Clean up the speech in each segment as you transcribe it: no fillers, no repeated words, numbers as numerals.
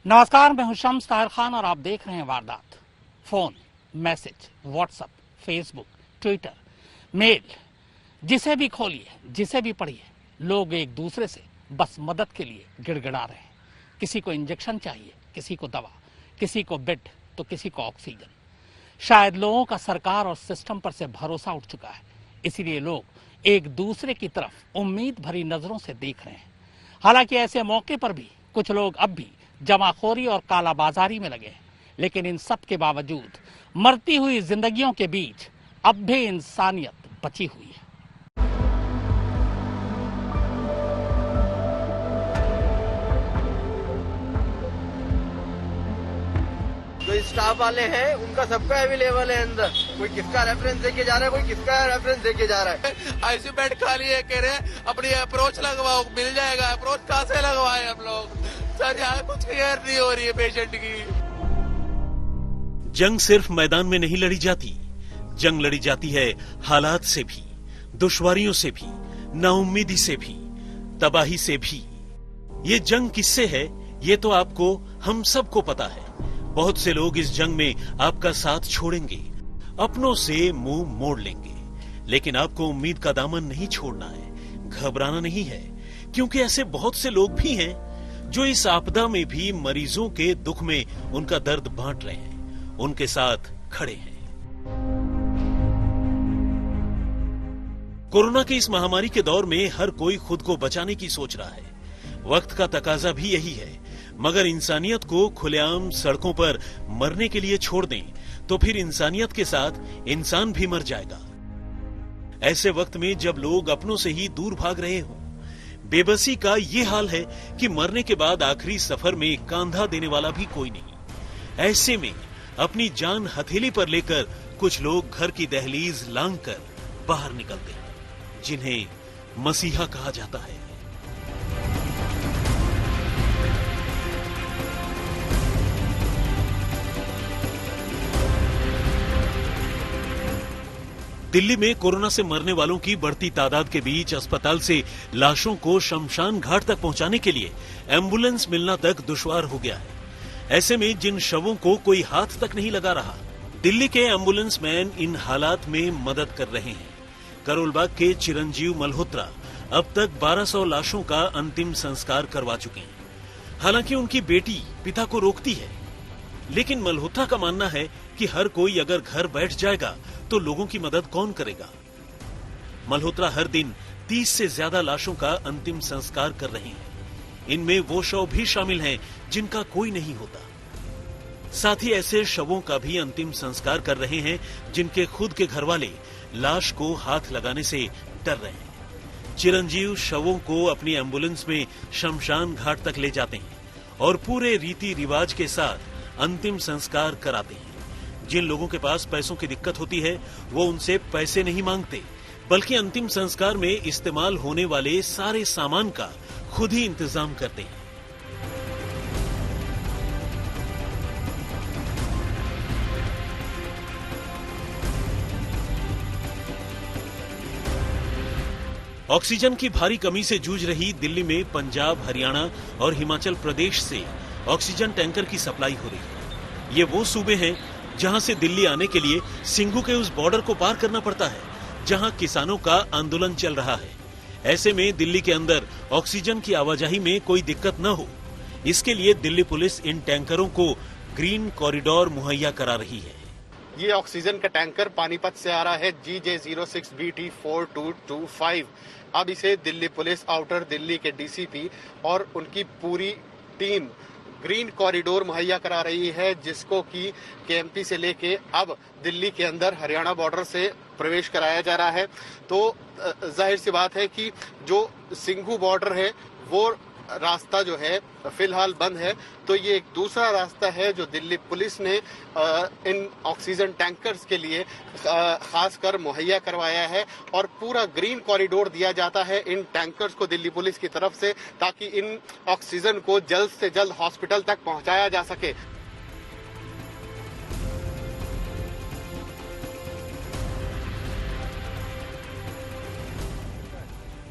नमस्कार, मैं हूं शम्स ताहिर खान और आप देख रहे हैं वारदात। Phone, message, WhatsApp, Facebook, Twitter, mail, जिसे भी खोलिए, जिसे भी पढ़िए, लोग एक दूसरे से बस मदद के लिए गिड़गिड़ा रहे हैं। किसी को इंजेक्शन चाहिए, किसी को दवा, किसी को बेड तो किसी को ऑक्सीजन। शायद लोगों का सरकार और सिस्टम पर से भरोसा उठ चुका है, इसीलिए लोग एक दूसरे की तरफ उम्मीद भरी नजरों से देख रहे हैं। हालांकि ऐसे मौके पर भी कुछ लोग अब भी जमाखोरी और कालाबाजारी में लगे हैं, लेकिन इन सब के बावजूद मरती हुई जिंदगियों के बीच अब भी इंसानियत बची हुई है। जो स्टाफ वाले हैं उनका सबका अवेलेबल है अंदर। कोई किसका रेफरेंस देके जा रहा है, कोई किसका रेफरेंस देके जा रहा है। आईसीयू बेड खाली है, कह रहे हैं अपनी अप्रोच लगवाओ, मिल जाएगा। अप्रोच कहाँ से लगवाए हम लोग? सर यहाँ कुछ केयर नहीं हो रही है पेशेंट की। जंग सिर्फ मैदान में नहीं लड़ी जाती, जंग लड़ी जाती है हालात से भी, दुश्वारियों से भी, नाउम्मीदी से भी, तबाही से भी। ये जंग किससे है, ये तो आपको, हम सबको पता है। बहुत से लोग इस जंग में आपका साथ छोड़ेंगे, अपनों से मुंह मोड़ लेंगे, लेकिन आपको उम्मीद का दामन नहीं छोड़ना है, घबराना नहीं है, क्योंकि ऐसे बहुत से लोग भी हैं जो इस आपदा में भी मरीजों के दुख में उनका दर्द बांट रहे हैं, उनके साथ खड़े हैं। कोरोना की इस महामारी के दौर में हर कोई खुद को बचाने की सोच रहा है। वक्त का तकाजा भी यही है, मगर इंसानियत को खुलेआम सड़कों पर मरने के लिए छोड़ दें तो फिर इंसानियत के साथ इंसान भी मर जाएगा। ऐसे वक्त में जब लोग अपनों से ही दूर भाग रहे हों, बेबसी का ये हाल है कि मरने के बाद आखिरी सफर में कांधा देने वाला भी कोई नहीं। ऐसे में अपनी जान हथेली पर लेकर कुछ लोग घर की दहलीज लांघकर बाहर निकलते हैं, जिन्हें मसीहा कहा जाता है। दिल्ली में कोरोना से मरने वालों की बढ़ती तादाद के बीच अस्पताल से लाशों को शमशान घाट तक पहुंचाने के लिए एम्बुलेंस मिलना तक दुश्वार हो गया है। ऐसे में जिन शवों को कोई हाथ तक नहीं लगा रहा, दिल्ली के एम्बुलेंस मैन इन हालात में मदद कर रहे हैं। करोलबाग के चिरंजीव मल्होत्रा अब तक 1200 लाशों का अंतिम संस्कार करवा चुके हैं। हालांकि उनकी बेटी पिता को रोकती है, लेकिन मल्होत्रा का मानना है कि हर कोई अगर घर बैठ जाएगा तो लोगों की मदद कौन करेगा। मल्होत्रा हर दिन 30 से ज्यादा लाशों का अंतिम संस्कार कर रहे हैं। इनमें वो शव भी शामिल हैं जिनका कोई नहीं होता। साथ ही ऐसे शवों का भी अंतिम संस्कार कर रहे हैं जिनके खुद के घरवाले लाश को हाथ लगाने से डर रहे हैं। चिरंजीव शवों को अपनी एम्बुलेंस में शमशान घाट तक ले जाते हैं और पूरे रीति रिवाज के साथ अंतिम संस्कार कराते हैं। जिन लोगों के पास पैसों की दिक्कत होती है वो उनसे पैसे नहीं मांगते, बल्कि अंतिम संस्कार में इस्तेमाल होने वाले सारे सामान का खुद ही इंतजाम करते हैं। ऑक्सीजन की भारी कमी से जूझ रही दिल्ली में पंजाब, हरियाणा और हिमाचल प्रदेश से ऑक्सीजन टैंकर की सप्लाई हो रही है। ये वो सूबे हैं जहां से दिल्ली आने के लिए सिंघू के उस बॉर्डर को पार करना पड़ता है, जहां किसानों का आंदोलन चल रहा है। ऐसे में दिल्ली के अंदर ऑक्सीजन की आवाजाही में कोई दिक्कत न हो, इसके लिए दिल्ली पुलिस इन टैंकरों को ग्रीन कॉरिडोर मुहैया करा रही है। ये ऑक्सीजन का टैंकर पानीपत से आ रहा है GJ06BT4225। अब इसे दिल्ली पुलिस, आउटर दिल्ली के डीसीपी और उनकी पूरी टीम ग्रीन कॉरिडोर मुहैया करा रही है, जिसको कि केएमपी से लेके अब दिल्ली के अंदर हरियाणा बॉर्डर से प्रवेश कराया जा रहा है। तो जाहिर सी बात है कि जो सिंघू बॉर्डर है वो रास्ता जो है फिलहाल बंद है। तो ये एक दूसरा रास्ता है जो दिल्ली पुलिस ने इन ऑक्सीजन टैंकर्स के लिए खासकर मुहैया करवाया है और पूरा ग्रीन कॉरिडोर दिया जाता है इन टैंकर्स को दिल्ली पुलिस की तरफ से, ताकि इन ऑक्सीजन को जल्द से जल्द हॉस्पिटल तक पहुंचाया जा सके।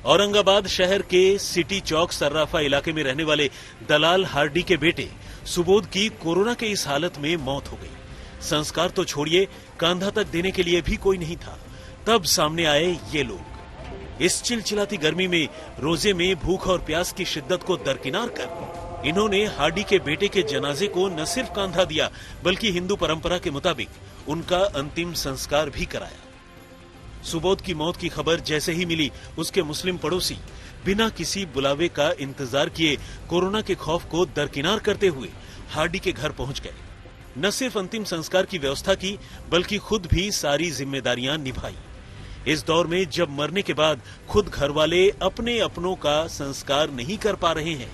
औरंगाबाद शहर के सिटी चौक सर्राफा इलाके में रहने वाले दलाल हार्डी के बेटे सुबोध की कोरोना के इस हालत में मौत हो गई। संस्कार तो छोड़िए, कांधा तक देने के लिए भी कोई नहीं था। तब सामने आए ये लोग। इस चिलचिलाती गर्मी में रोजे में भूख और प्यास की शिद्दत को दरकिनार कर इन्होंने हार्डी के बेटे के जनाजे को न सिर्फ कांधा दिया बल्कि हिंदू परंपरा के मुताबिक उनका अंतिम संस्कार भी कराया। सुबोध की मौत की खबर जैसे ही मिली, उसके मुस्लिम पड़ोसी बिना किसी बुलावे का इंतजार किए कोरोना के खौफ को दरकिनार करते हुए हार्डी के घर पहुंच गए। न सिर्फ अंतिम संस्कार की व्यवस्था की बल्कि खुद भी सारी जिम्मेदारियां निभाई। इस दौर में जब मरने के बाद खुद घर वाले अपने अपनों का संस्कार नहीं कर पा रहे हैं,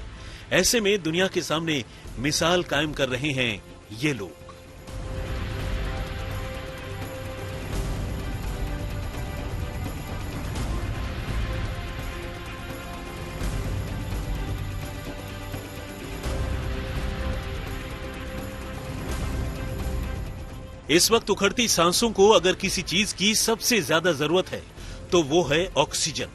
ऐसे में दुनिया के सामने मिसाल कायम कर रहे हैं ये लोग। इस वक्त उखड़ती सांसों को अगर किसी चीज की सबसे ज्यादा जरूरत है तो वो है ऑक्सीजन।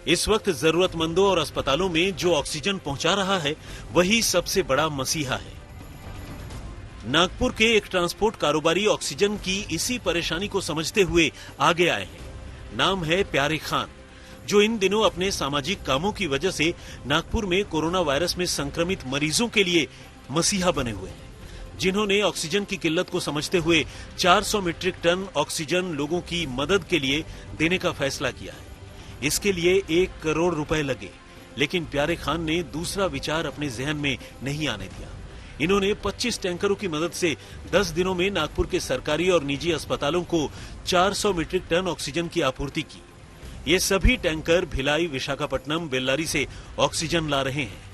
इस वक्त जरूरतमंदों और अस्पतालों में जो ऑक्सीजन पहुंचा रहा है वही सबसे बड़ा मसीहा है। नागपुर के एक ट्रांसपोर्ट कारोबारी ऑक्सीजन की इसी परेशानी को समझते हुए आगे आए हैं। नाम है प्यारे खान, जो इन दिनों अपने सामाजिक कामों की वजह से नागपुर में कोरोना वायरस में संक्रमित मरीजों के लिए मसीहा बने हुए हैं, जिन्होंने ऑक्सीजन की किल्लत को समझते हुए 400 मीट्रिक टन ऑक्सीजन लोगों की मदद के लिए देने का फैसला किया है। इसके लिए 1 करोड़ रुपए लगे, लेकिन प्यारे खान ने दूसरा विचार अपने जहन में नहीं आने दिया। इन्होंने 25 टैंकरों की मदद से 10 दिनों में नागपुर के सरकारी और निजी अस्पतालों को 400 मीट्रिक टन ऑक्सीजन की आपूर्ति की। ये सभी टैंकर भिलाई, विशाखापट्टनम, बेल्लारी से ऑक्सीजन ला रहे हैं।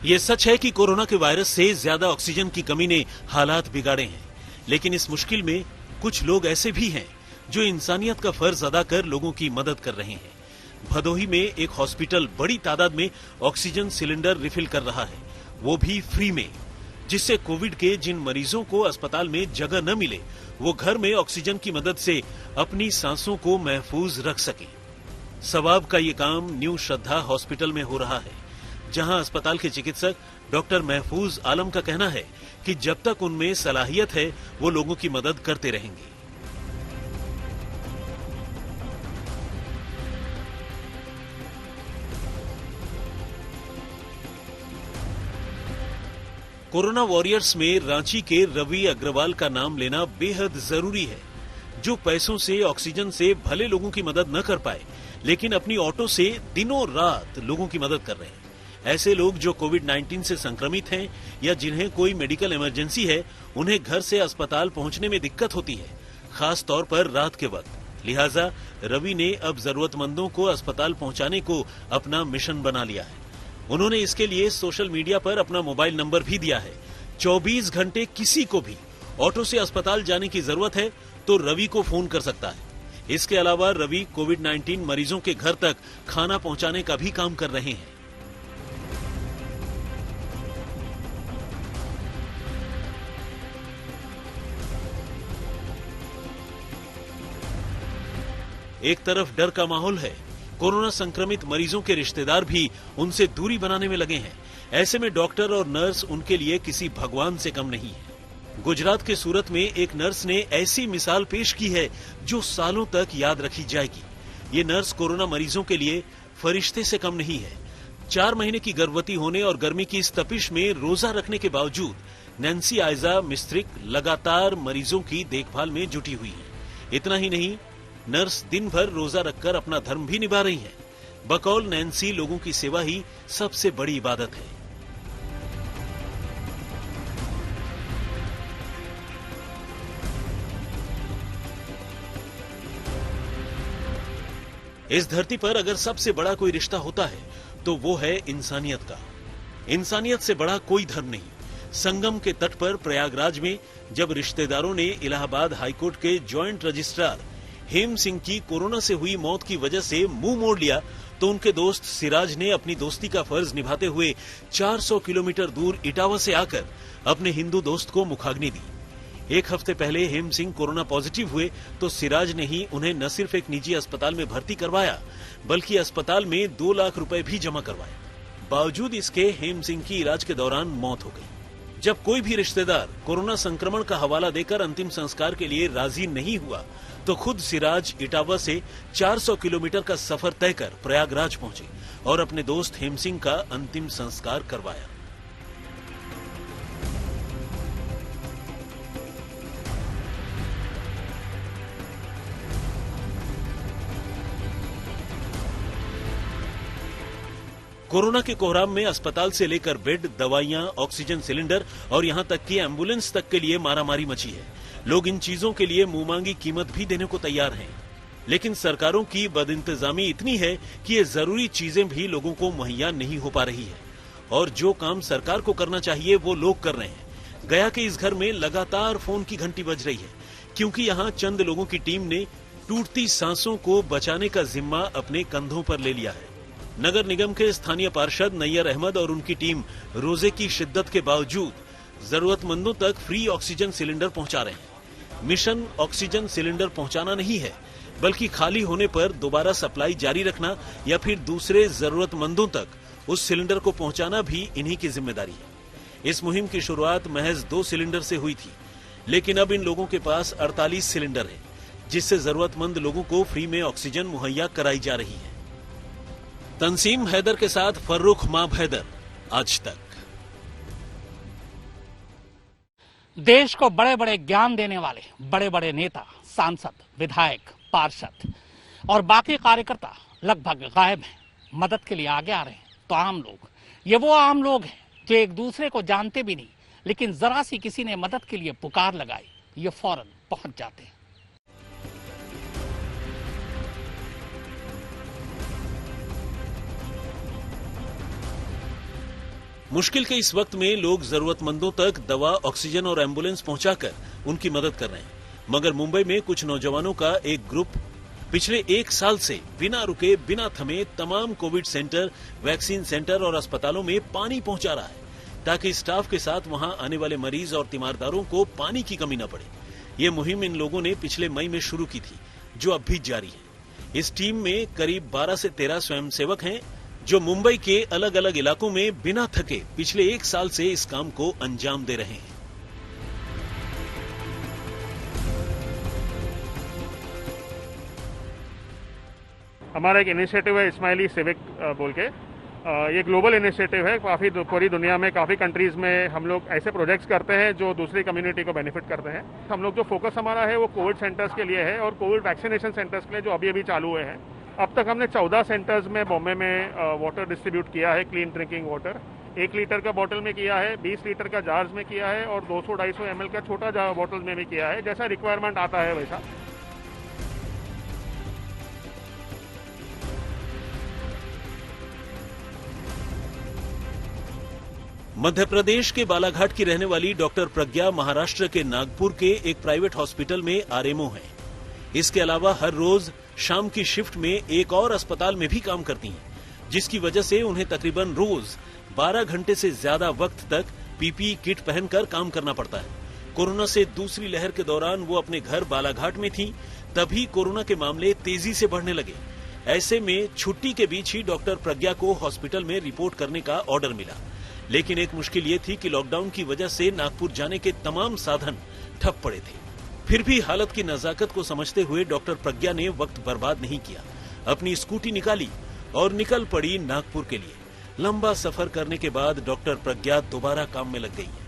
ये सच है कि कोरोना के वायरस से ज्यादा ऑक्सीजन की कमी ने हालात बिगाड़े हैं, लेकिन इस मुश्किल में कुछ लोग ऐसे भी हैं जो इंसानियत का फर्ज अदा कर लोगों की मदद कर रहे हैं। भदोही में एक हॉस्पिटल बड़ी तादाद में ऑक्सीजन सिलेंडर रिफिल कर रहा है, वो भी फ्री में, जिससे कोविड के जिन मरीजों को अस्पताल में जगह न मिले वो घर में ऑक्सीजन की मदद से अपनी सांसों को महफूज रख सके। सवाब का ये काम न्यू श्रद्धा हॉस्पिटल में हो रहा है, जहां अस्पताल के चिकित्सक डॉक्टर महफूज आलम का कहना है कि जब तक उनमें सलाहियत है वो लोगों की मदद करते रहेंगे। कोरोना वॉरियर्स में रांची के रवि अग्रवाल का नाम लेना बेहद जरूरी है, जो पैसों से, ऑक्सीजन से भले लोगों की मदद न कर पाए, लेकिन अपनी ऑटो से दिनों रात लोगों की मदद कर रहे हैं। ऐसे लोग जो कोविड-19 से संक्रमित हैं या जिन्हें कोई मेडिकल इमरजेंसी है, उन्हें घर से अस्पताल पहुंचने में दिक्कत होती है, खास तौर पर रात के वक्त। लिहाजा रवि ने अब जरूरतमंदों को अस्पताल पहुंचाने को अपना मिशन बना लिया है। उन्होंने इसके लिए सोशल मीडिया पर अपना मोबाइल नंबर भी दिया है। 24 घंटे किसी को भी ऑटो से अस्पताल जाने की जरूरत है तो रवि को फोन कर सकता है। इसके अलावा रवि कोविड-19 मरीजों के घर तक खाना पहुंचाने का भी काम कर रहे हैं। एक तरफ डर का माहौल है, कोरोना संक्रमित मरीजों के रिश्तेदार भी उनसे दूरी बनाने में लगे हैं। ऐसे में डॉक्टर और नर्स उनके लिए किसी भगवान से कम नहीं है। गुजरात के सूरत में एक नर्स ने ऐसी मिसाल पेश की है जो सालों तक याद रखी जाएगी। ये नर्स कोरोना मरीजों के लिए फरिश्ते से कम नहीं है। 4 महीने की गर्भवती होने और गर्मी की इस तपिश में रोजा रखने के बावजूद नैन्सी आयजा मिस्त्रिक लगातार मरीजों की देखभाल में जुटी हुई है। इतना ही नहीं, नर्स दिन भर रोजा रखकर अपना धर्म भी निभा रही हैं। बकौल नैन्सी, लोगों की सेवा ही सबसे बड़ी इबादत है। इस धरती पर अगर सबसे बड़ा कोई रिश्ता होता है तो वो है इंसानियत का। इंसानियत से बड़ा कोई धर्म नहीं। संगम के तट पर प्रयागराज में जब रिश्तेदारों ने इलाहाबाद हाईकोर्ट के ज्वाइंट रजिस्ट्रार हेम सिंह की कोरोना से हुई मौत की वजह से मुंह मोड़ लिया, तो उनके दोस्त सिराज ने अपनी दोस्ती का फर्ज निभाते हुए 400 किलोमीटर दूर इटावा से आकर अपने हिंदू दोस्त को मुखाग्नि दी। एक हफ्ते पहले हेम सिंह कोरोना पॉजिटिव हुए तो सिराज ने ही उन्हें न सिर्फ एक निजी अस्पताल में भर्ती करवाया बल्कि अस्पताल में 2 लाख रुपए भी जमा करवाए। बावजूद इसके हेम सिंह की इलाज के दौरान मौत हो गई। जब कोई भी रिश्तेदार कोरोना संक्रमण का हवाला देकर अंतिम संस्कार के लिए राजी नहीं हुआ तो खुद सिराज इटावा से 400 किलोमीटर का सफर तय कर प्रयागराज पहुंचे और अपने दोस्त हेम सिंह का अंतिम संस्कार करवाया। कोरोना के कोहराम में अस्पताल से लेकर बेड, दवाइयां, ऑक्सीजन सिलेंडर और यहां तक कि एम्बुलेंस तक के लिए मारामारी मची है। लोग इन चीजों के लिए मुंहमांगी कीमत भी देने को तैयार हैं। लेकिन सरकारों की बदइंतजामी इतनी है कि ये जरूरी चीजें भी लोगों को मुहैया नहीं हो पा रही है और जो काम सरकार को करना चाहिए वो लोग कर रहे हैं। गया के इस घर में लगातार फोन की घंटी बज रही है क्योंकि यहाँ चंद लोगों की टीम ने टूटती सांसों को बचाने का जिम्मा अपने कंधों पर ले लिया है। नगर निगम के स्थानीय पार्षद नैयर अहमद और उनकी टीम रोजे की शिद्दत के बावजूद जरूरतमंदों तक फ्री ऑक्सीजन सिलेंडर पहुंचा रहे हैं। मिशन ऑक्सीजन सिलेंडर पहुंचाना नहीं है बल्कि खाली होने पर दोबारा सप्लाई जारी रखना या फिर दूसरे जरूरतमंदों तक उस सिलेंडर को पहुंचाना भी इन्हीं की जिम्मेदारी है। इस मुहिम की शुरुआत महज 2 सिलेंडर से हुई थी, लेकिन अब इन लोगों के पास 48 सिलेंडर है, जिससे जरूरतमंद लोगों को फ्री में ऑक्सीजन मुहैया कराई जा रही है। तंसीम हैदर के साथ फर्रुख माब हैदर, आज तक। देश को बड़े बड़े ज्ञान देने वाले बड़े बड़े नेता, सांसद, विधायक, पार्षद और बाकी कार्यकर्ता लगभग गायब हैं। मदद के लिए आगे आ रहे हैं तो आम लोग, ये वो आम लोग हैं जो एक दूसरे को जानते भी नहीं, लेकिन जरा सी किसी ने मदद के लिए पुकार लगाई, ये फौरन पहुंच जाते हैं। मुश्किल के इस वक्त में लोग जरूरतमंदों तक दवा, ऑक्सीजन और एम्बुलेंस पहुंचाकर उनकी मदद कर रहे हैं। मगर मुंबई में कुछ नौजवानों का एक ग्रुप पिछले 1 साल से बिना रुके, बिना थमे तमाम कोविड सेंटर, वैक्सीन सेंटर और अस्पतालों में पानी पहुंचा रहा है ताकि स्टाफ के साथ वहां आने वाले मरीज और तीमारदारों को पानी की कमी न पड़े। ये मुहिम इन लोगों ने पिछले मई में शुरू की थी, जो अब भी जारी है। इस टीम में करीब 12 से 13 स्वयंसेवक हैं जो मुंबई के अलग अलग इलाकों में बिना थके पिछले 1 साल से इस काम को अंजाम दे रहे हैं। हमारा एक इनिशिएटिव है इस्माइली सिविक बोल के। ये ग्लोबल इनिशिएटिव है, काफ़ी पूरी दुनिया में काफ़ी कंट्रीज में हम लोग ऐसे प्रोजेक्ट्स करते हैं जो दूसरी कम्युनिटी को बेनिफिट करते हैं। हम लोग जो फोकस हमारा है वो कोविड सेंटर्स के लिए है और कोविड वैक्सीनेशन सेंटर्स के लिए जो अभी चालू हुए हैं। अब तक हमने 14 सेंटर्स में बॉम्बे में वाटर डिस्ट्रीब्यूट किया है, क्लीन ड्रिंकिंग वाटर। 1 लीटर का बॉटल में किया है, 20 लीटर का जार्स में किया है और 200-250 ml का छोटा बॉटल में भी किया है, जैसा रिक्वायरमेंट आता है वैसा। मध्य प्रदेश के बालाघाट की रहने वाली डॉक्टर प्रज्ञा महाराष्ट्र के नागपुर के एक प्राइवेट हॉस्पिटल में आरएमओ हैं। इसके अलावा हर रोज शाम की शिफ्ट में एक और अस्पताल में भी काम करती हैं, जिसकी वजह से उन्हें तकरीबन रोज 12 घंटे से ज्यादा वक्त तक पीपीई किट पहनकर काम करना पड़ता है। कोरोना से दूसरी लहर के दौरान वो अपने घर बालाघाट में थी, तभी कोरोना के मामले तेजी से बढ़ने लगे। ऐसे में छुट्टी के बीच ही डॉक्टर प्रज्ञा को हॉस्पिटल में रिपोर्ट करने का ऑर्डर मिला, लेकिन एक मुश्किल ये थी कि लॉकडाउन की वजह से नागपुर जाने के तमाम साधन ठप पड़े थे। फिर भी हालत की नजाकत को समझते हुए डॉक्टर प्रज्ञा ने वक्त बर्बाद नहीं किया, अपनी स्कूटी निकाली और निकल पड़ी नागपुर के लिए। लंबा सफर करने के बाद डॉक्टर प्रज्ञा दोबारा काम में लग गई है।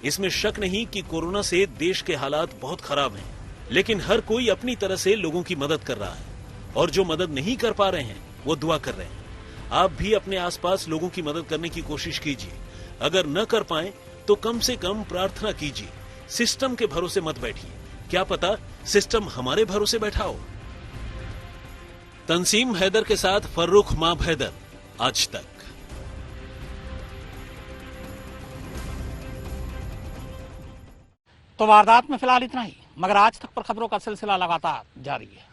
इसमें शक नहीं कि कोरोना से देश के हालात बहुत खराब हैं, लेकिन हर कोई अपनी तरह से लोगों की मदद कर रहा है और जो मदद नहीं कर पा रहे हैं वो दुआ कर रहे हैं। आप भी अपने आसपास लोगों की मदद करने की कोशिश कीजिए। अगर न कर पाए तो कम से कम प्रार्थना कीजिए। सिस्टम के भरोसे मत बैठिए, क्या पता सिस्टम हमारे भरोसे बैठा हो। तंसीम हैदर के साथ फर्रुख माब हैदर, आज तक। तो वारदात में फिलहाल इतना ही, मगर आज तक पर खबरों का सिलसिला लगातार जारी है।